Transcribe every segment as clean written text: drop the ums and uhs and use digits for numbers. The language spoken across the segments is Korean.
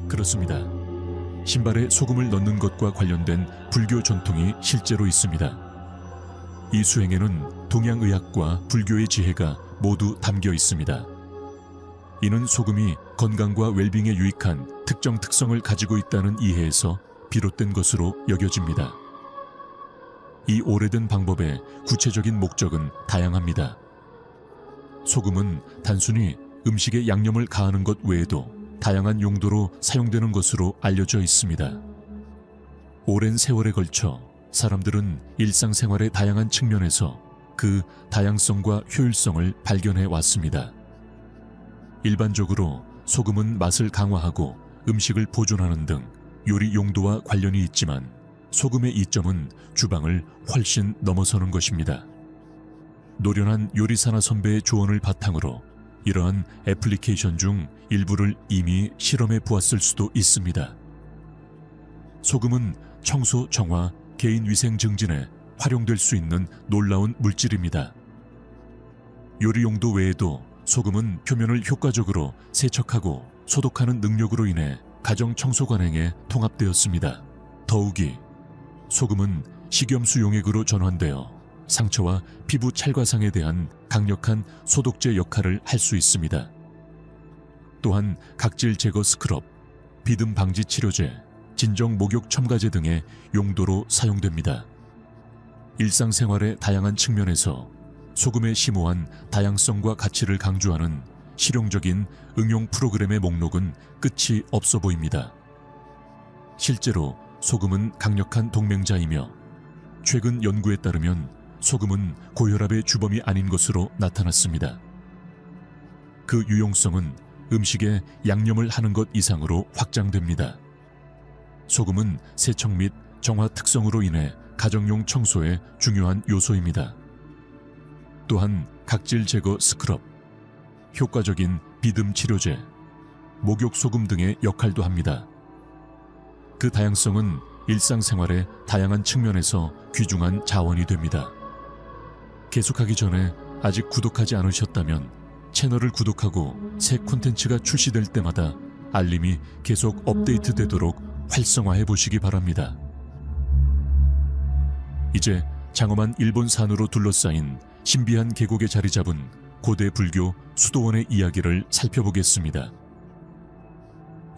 그렇습니다. 신발에 소금을 넣는 것과 관련된 불교 전통이 실제로 있습니다. 이 수행에는 동양의학과 불교의 지혜가 모두 담겨 있습니다. 이는 소금이 건강과 웰빙에 유익한 특정 특성을 가지고 있다는 이해에서 비롯된 것으로 여겨집니다. 이 오래된 방법의 구체적인 목적은 다양합니다. 소금은 단순히 음식에 양념을 가하는 것 외에도 다양한 용도로 사용되는 것으로 알려져 있습니다. 오랜 세월에 걸쳐 사람들은 일상생활의 다양한 측면에서 그 다양성과 효율성을 발견해 왔습니다. 일반적으로 소금은 맛을 강화하고 음식을 보존하는 등 요리 용도와 관련이 있지만 소금의 이점은 주방을 훨씬 넘어서는 것입니다. 노련한 요리사나 선배의 조언을 바탕으로 이러한 애플리케이션 중 일부를 이미 실험해 보았을 수도 있습니다. 소금은 청소, 정화, 개인위생 증진에 활용될 수 있는 놀라운 물질입니다. 요리 용도 외에도 소금은 표면을 효과적으로 세척하고 소독하는 능력으로 인해 가정 청소 관행에 통합되었습니다. 더욱이 소금은 식염수 용액으로 전환되어 상처와 피부 찰과상에 대한 강력한 소독제 역할을 할 수 있습니다. 또한 각질 제거 스크럽, 비듬 방지 치료제, 진정 목욕 첨가제 등의 용도로 사용됩니다. 일상생활의 다양한 측면에서 소금의 심오한 다양성과 가치를 강조하는 실용적인 응용 프로그램의 목록은 끝이 없어 보입니다. 실제로 소금은 강력한 동맹자이며 최근 연구에 따르면 소금은 고혈압의 주범이 아닌 것으로 나타났습니다. 그 유용성은 음식에 양념을 하는 것 이상으로 확장됩니다. 소금은 세척 및 정화 특성으로 인해 가정용 청소에 중요한 요소입니다. 또한 각질 제거 스크럽, 효과적인 비듬 치료제, 목욕 소금 등의 역할도 합니다. 그 다양성은 일상생활의 다양한 측면에서 귀중한 자원이 됩니다. 계속하기 전에 아직 구독하지 않으셨다면 채널을 구독하고 새 콘텐츠가 출시될 때마다 알림이 계속 업데이트되도록 활성화해 보시기 바랍니다. 이제 장엄한 일본산으로 둘러싸인 신비한 계곡에 자리 잡은 고대 불교 수도원의 이야기를 살펴보겠습니다.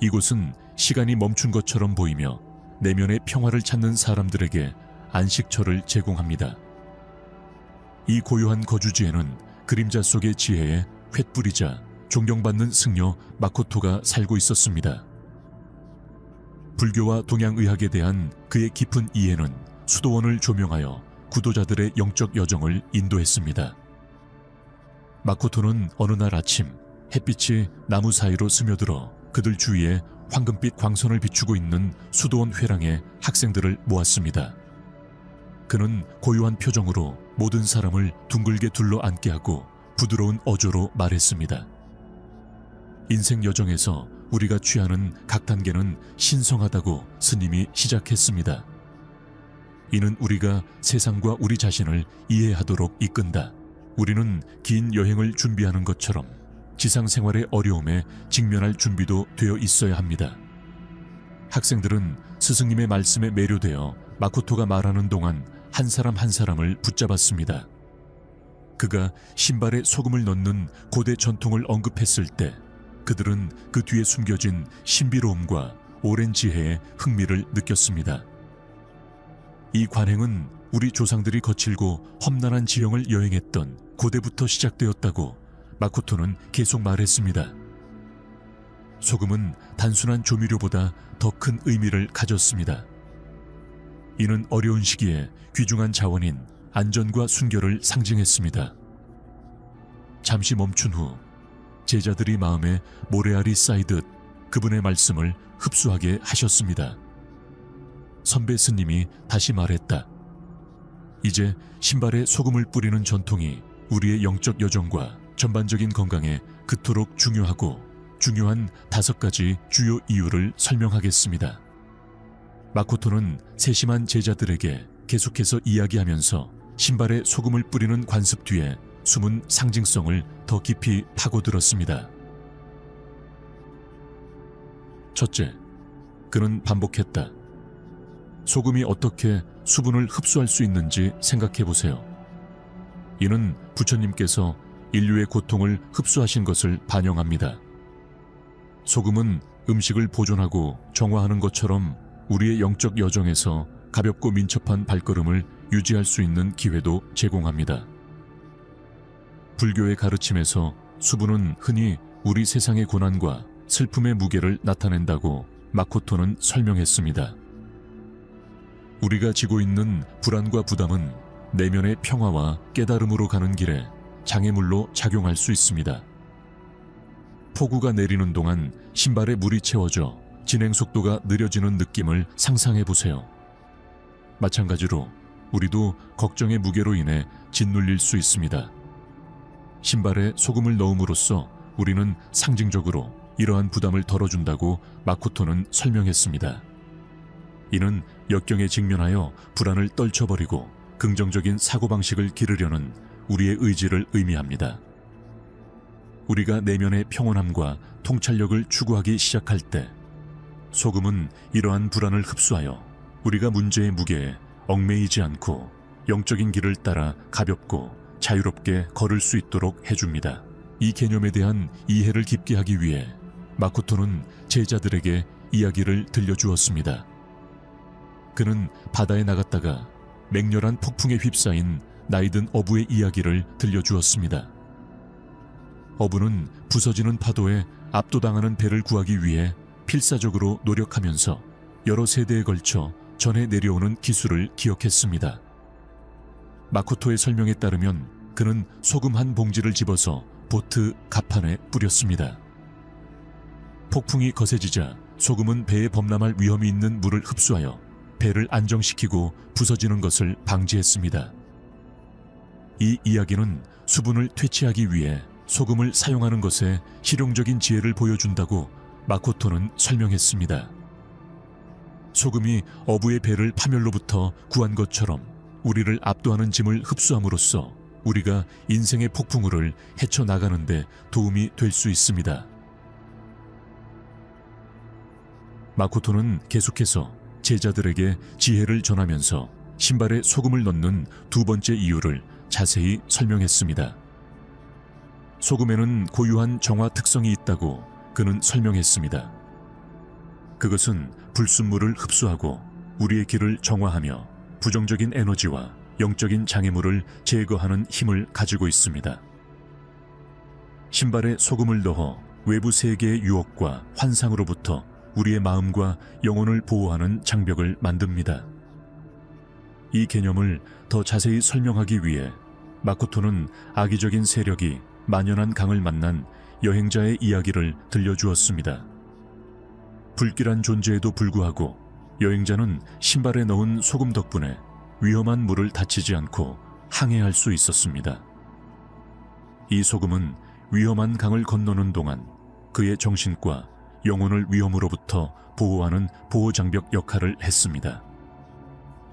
이곳은 시간이 멈춘 것처럼 보이며 내면의 평화를 찾는 사람들에게 안식처를 제공합니다. 이 고요한 거주지에는 그림자 속의 지혜의 횃불이자 존경받는 승려 마코토가 살고 있었습니다. 불교와 동양의학에 대한 그의 깊은 이해는 수도원을 조명하여 구도자들의 영적 여정을 인도했습니다. 마코토는 어느 날 아침 햇빛이 나무 사이로 스며들어 그들 주위에 황금빛 광선을 비추고 있는 수도원 회랑에 학생들을 모았습니다. 그는 고요한 표정으로 모든 사람을 둥글게 둘러 앉게 하고 부드러운 어조로 말했습니다. 인생 여정에서 우리가 취하는 각 단계는 신성하다고 스님이 시작했습니다. 이는 우리가 세상과 우리 자신을 이해하도록 이끈다. 우리는 긴 여행을 준비하는 것처럼 지상생활의 어려움에 직면할 준비도 되어 있어야 합니다. 학생들은 스승님의 말씀에 매료되어 마코토가 말하는 동안 한 사람 한 사람을 붙잡았습니다. 그가 신발에 소금을 넣는 고대 전통을 언급했을 때 그들은 그 뒤에 숨겨진 신비로움과 오랜 지혜의 흥미를 느꼈습니다. 이 관행은 우리 조상들이 거칠고 험난한 지형을 여행했던 고대부터 시작되었다고 마코토는 계속 말했습니다. 소금은 단순한 조미료보다 더 큰 의미를 가졌습니다. 이는 어려운 시기에 귀중한 자원인 안전과 순결을 상징했습니다. 잠시 멈춘 후 제자들이 마음에 모래알이 쌓이듯 그분의 말씀을 흡수하게 하셨습니다. 선배 스님이 다시 말했다. 이제 신발에 소금을 뿌리는 전통이 우리의 영적 여정과 전반적인 건강에 그토록 중요하고 중요한 5가지 주요 이유를 설명하겠습니다. 마코토는 세심한 제자들에게 계속해서 이야기하면서 신발에 소금을 뿌리는 관습 뒤에 숨은 상징성을 더 깊이 파고들었습니다. 첫째, 그는 반복했다. 소금이 어떻게 수분을 흡수할 수 있는지 생각해 보세요. 이는 부처님께서 인류의 고통을 흡수하신 것을 반영합니다. 소금은 음식을 보존하고 정화하는 것처럼 우리의 영적 여정에서 가볍고 민첩한 발걸음을 유지할 수 있는 기회도 제공합니다. 불교의 가르침에서 수분은 흔히 우리 세상의 고난과 슬픔의 무게를 나타낸다고 마코토는 설명했습니다. 우리가 지고 있는 불안과 부담은 내면의 평화와 깨달음으로 가는 길에 장애물로 작용할 수 있습니다. 폭우가 내리는 동안 신발에 물이 채워져 진행 속도가 느려지는 느낌을 상상해 보세요. 마찬가지로 우리도 걱정의 무게로 인해 짓눌릴 수 있습니다. 신발에 소금을 넣음으로써 우리는 상징적으로 이러한 부담을 덜어준다고 마코토는 설명했습니다. 이는 역경에 직면하여 불안을 떨쳐버리고 긍정적인 사고방식을 기르려는 우리의 의지를 의미합니다. 우리가 내면의 평온함과 통찰력을 추구하기 시작할 때 소금은 이러한 불안을 흡수하여 우리가 문제의 무게에 얽매이지 않고 영적인 길을 따라 가볍고 자유롭게 걸을 수 있도록 해줍니다. 이 개념에 대한 이해를 깊게 하기 위해 마코토는 제자들에게 이야기를 들려주었습니다. 그는 바다에 나갔다가 맹렬한 폭풍에 휩싸인 나이든 어부의 이야기를 들려주었습니다. 어부는 부서지는 파도에 압도당하는 배를 구하기 위해 필사적으로 노력하면서 여러 세대에 걸쳐 전해 내려오는 기술을 기억했습니다. 마코토의 설명에 따르면 그는 소금 한 봉지를 집어서 보트 갑판에 뿌렸습니다. 폭풍이 거세지자 소금은 배에 범람할 위험이 있는 물을 흡수하여 배를 안정시키고 부서지는 것을 방지했습니다. 이 이야기는 수분을 퇴치하기 위해 소금을 사용하는 것에 실용적인 지혜를 보여준다고 마코토는 설명했습니다. 소금이 어부의 배를 파멸로부터 구한 것처럼 우리를 압도하는 짐을 흡수함으로써 우리가 인생의 폭풍우를 헤쳐나가는 데 도움이 될 수 있습니다. 마코토는 계속해서 제자들에게 지혜를 전하면서 신발에 소금을 넣는 두 번째 이유를 자세히 설명했습니다. 소금에는 고유한 정화 특성이 있다고 그는 설명했습니다. 그것은 불순물을 흡수하고 우리의 길을 정화하며 부정적인 에너지와 영적인 장애물을 제거하는 힘을 가지고 있습니다. 신발에 소금을 넣어 외부 세계의 유혹과 환상으로부터 우리의 마음과 영혼을 보호하는 장벽을 만듭니다. 이 개념을 더 자세히 설명하기 위해 마코토는 악의적인 세력이 만연한 강을 만난 여행자의 이야기를 들려주었습니다. 불길한 존재에도 불구하고 여행자는 신발에 넣은 소금 덕분에 위험한 물을 다치지 않고 항해할 수 있었습니다. 이 소금은 위험한 강을 건너는 동안 그의 정신과 영혼을 위험으로부터 보호하는 보호장벽 역할을 했습니다.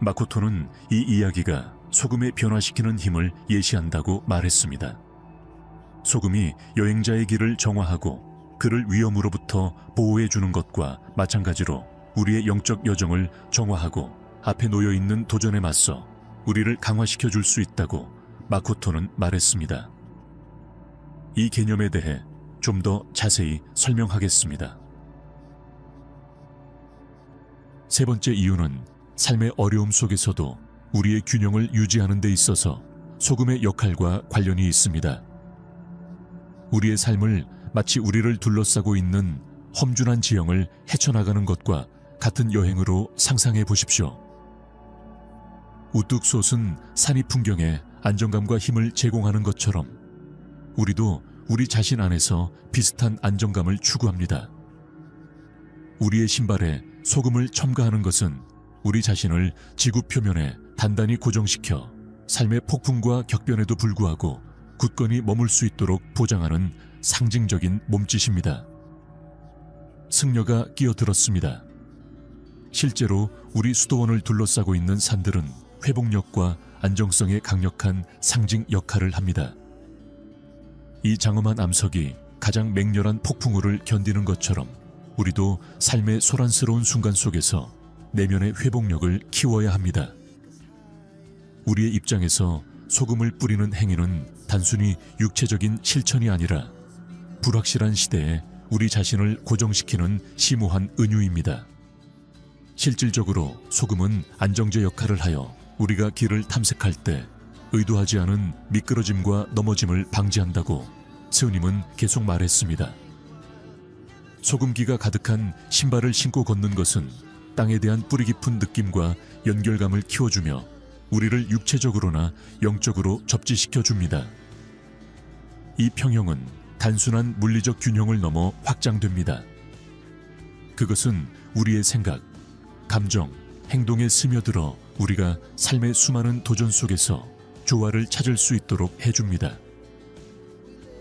마코토는 이 이야기가 소금에 변화시키는 힘을 예시한다고 말했습니다. 소금이 여행자의 길을 정화하고 그를 위험으로부터 보호해주는 것과 마찬가지로 우리의 영적 여정을 정화하고 앞에 놓여있는 도전에 맞서 우리를 강화시켜 줄 수 있다고 마코토는 말했습니다. 이 개념에 대해 좀 더 자세히 설명하겠습니다. 세 번째 이유는 삶의 어려움 속에서도 우리의 균형을 유지하는 데 있어서 소금의 역할과 관련이 있습니다. 우리의 삶을 마치 우리를 둘러싸고 있는 험준한 지형을 헤쳐나가는 것과 같은 여행으로 상상해 보십시오. 우뚝 솟은 산이 풍경에 안정감과 힘을 제공하는 것처럼 우리도 우리 자신 안에서 비슷한 안정감을 추구합니다. 우리의 신발에 소금을 첨가하는 것은 우리 자신을 지구 표면에 단단히 고정시켜 삶의 폭풍과 격변에도 불구하고 굳건히 머물 수 있도록 보장하는 상징적인 몸짓입니다. 승려가 끼어들었습니다. 실제로 우리 수도원을 둘러싸고 있는 산들은 회복력과 안정성에 강력한 상징 역할을 합니다. 이 장엄한 암석이 가장 맹렬한 폭풍우를 견디는 것처럼 우리도 삶의 소란스러운 순간 속에서 내면의 회복력을 키워야 합니다. 우리의 입장에서 소금을 뿌리는 행위는 단순히 육체적인 실천이 아니라 불확실한 시대에 우리 자신을 고정시키는 심오한 은유입니다. 실질적으로 소금은 안정제 역할을 하여 우리가 길을 탐색할 때 의도하지 않은 미끄러짐과 넘어짐을 방지한다고 스님은 계속 말했습니다. 소금기가 가득한 신발을 신고 걷는 것은 땅에 대한 뿌리 깊은 느낌과 연결감을 키워주며 우리를 육체적으로나 영적으로 접지시켜 줍니다. 이 평형은 단순한 물리적 균형을 넘어 확장됩니다. 그것은 우리의 생각, 감정, 행동에 스며들어 우리가 삶의 수많은 도전 속에서 조화를 찾을 수 있도록 해줍니다.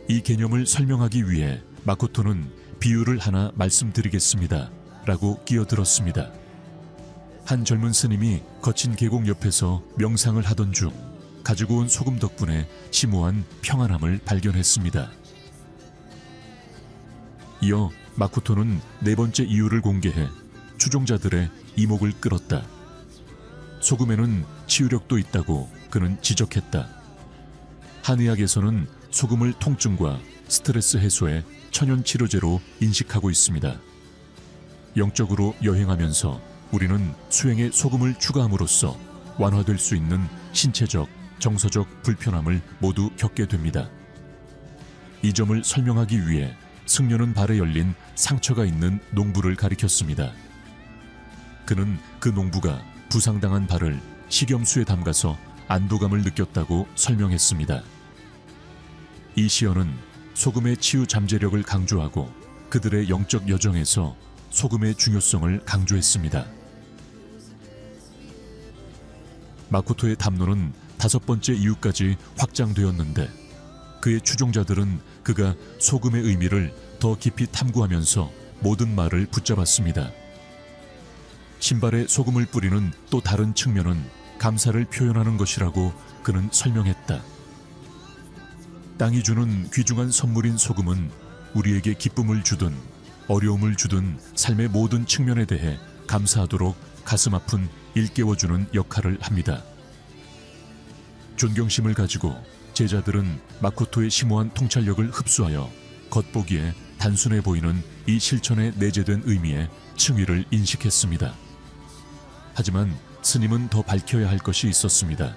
이 개념을 설명하기 위해 마코토는 비유를 하나 말씀드리겠습니다. 라고 끼어들었습니다. 한 젊은 스님이 거친 계곡 옆에서 명상을 하던 중 가지고 온 소금 덕분에 심오한 평안함을 발견했습니다. 이어 마코토는 네 번째 이유를 공개해 추종자들의 이목을 끌었다. 소금에는 치유력도 있다고 그는 지적했다. 한의학에서는 소금을 통증과 스트레스 해소의 천연 치료제로 인식하고 있습니다. 영적으로 여행하면서 우리는 수행에 소금을 추가함으로써 완화될 수 있는 신체적, 정서적 불편함을 모두 겪게 됩니다. 이 점을 설명하기 위해 승려는 발에 열린 상처가 있는 농부를 가리켰습니다. 그는 그 농부가 부상당한 발을 식염수에 담가서 안도감을 느꼈다고 설명했습니다. 이 시어는 소금의 치유 잠재력을 강조하고 그들의 영적 여정에서 소금의 중요성을 강조했습니다. 마코토의 담론은 다섯 번째 이유까지 확장되었는데 그의 추종자들은 그가 소금의 의미를 더 깊이 탐구하면서 모든 말을 붙잡았습니다. 신발에 소금을 뿌리는 또 다른 측면은 감사를 표현하는 것이라고 그는 설명했다. 땅이 주는 귀중한 선물인 소금은 우리에게 기쁨을 주든 어려움을 주든 삶의 모든 측면에 대해 감사하도록 가슴 아픈 일깨워주는 역할을 합니다. 존경심을 가지고 제자들은 마코토의 심오한 통찰력을 흡수하여 겉보기에 단순해 보이는 이 실천에 내재된 의미에 층위를 인식했습니다. 하지만 스님은 더 밝혀야 할 것이 있었습니다.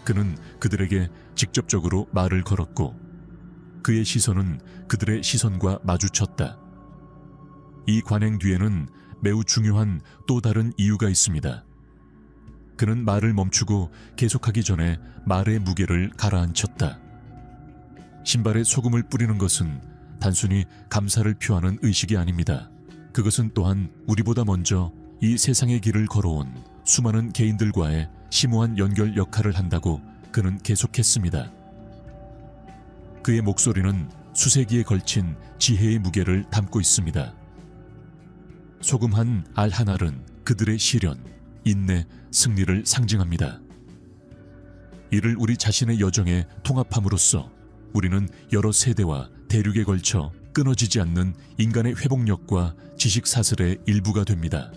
그는 그들에게 직접적으로 말을 걸었고 그의 시선은 그들의 시선과 마주쳤다. 이 관행 뒤에는 매우 중요한 또 다른 이유가 있습니다. 그는 말을 멈추고 계속하기 전에 말의 무게를 가라앉혔다. 신발에 소금을 뿌리는 것은 단순히 감사를 표하는 의식이 아닙니다. 그것은 또한 우리보다 먼저 이 세상의 길을 걸어온 수많은 개인들과의 심오한 연결 역할을 한다고 그는 계속했습니다. 그의 목소리는 수세기에 걸친 지혜의 무게를 담고 있습니다. 소금 한 알 한 알은 그들의 시련, 인내, 승리를 상징합니다. 이를 우리 자신의 여정에 통합함으로써 우리는 여러 세대와 대륙에 걸쳐 끊어지지 않는 인간의 회복력과 지식 사슬의 일부가 됩니다.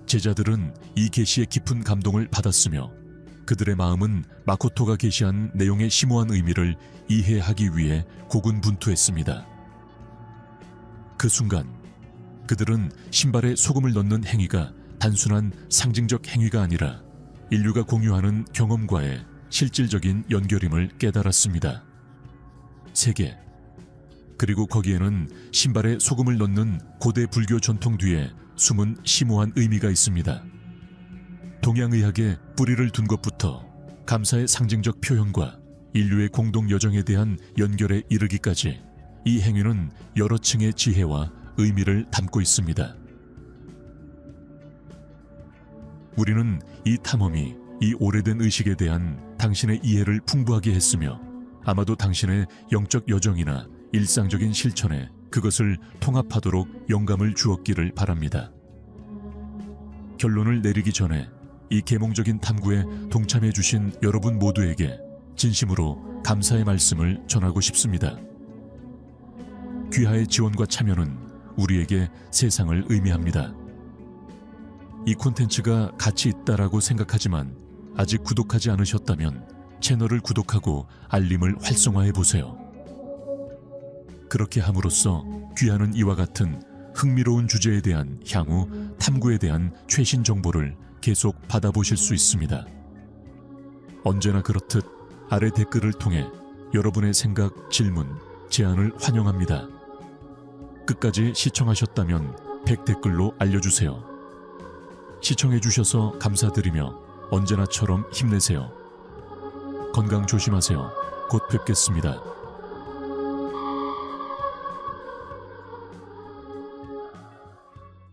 제자들은 이 계시의 깊은 감동을 받았으며 그들의 마음은 마코토가 계시한 내용의 심오한 의미를 이해하기 위해 고군분투했습니다. 그 순간 그들은 신발에 소금을 넣는 행위가 단순한 상징적 행위가 아니라 인류가 공유하는 경험과의 실질적인 연결임을 깨달았습니다. 세계, 그리고 거기에는 신발에 소금을 넣는 고대 불교 전통 뒤에 숨은 심오한 의미가 있습니다. 동양의학의 뿌리를 둔 것부터 감사의 상징적 표현과 인류의 공동 여정에 대한 연결에 이르기까지 이 행위는 여러 층의 지혜와 의미를 담고 있습니다. 우리는 이 탐험이 이 오래된 의식에 대한 당신의 이해를 풍부하게 했으며 아마도 당신의 영적 여정이나 일상적인 실천에 그것을 통합하도록 영감을 주었기를 바랍니다. 결론을 내리기 전에 이 계몽적인 탐구에 동참해 주신 여러분 모두에게 진심으로 감사의 말씀을 전하고 싶습니다. 귀하의 지원과 참여는 우리에게 세상을 의미합니다. 이 콘텐츠가 가치 있다라고 생각하지만 아직 구독하지 않으셨다면 채널을 구독하고 알림을 활성화해 보세요. 그렇게 함으로써 귀하는 이와 같은 흥미로운 주제에 대한 향후 탐구에 대한 최신 정보를 계속 받아보실 수 있습니다. 언제나 그렇듯 아래 댓글을 통해 여러분의 생각, 질문, 제안을 환영합니다. 끝까지 시청하셨다면 100댓글로 알려주세요. 시청해주셔서 감사드리며 언제나처럼 힘내세요. 건강 조심하세요. 곧 뵙겠습니다.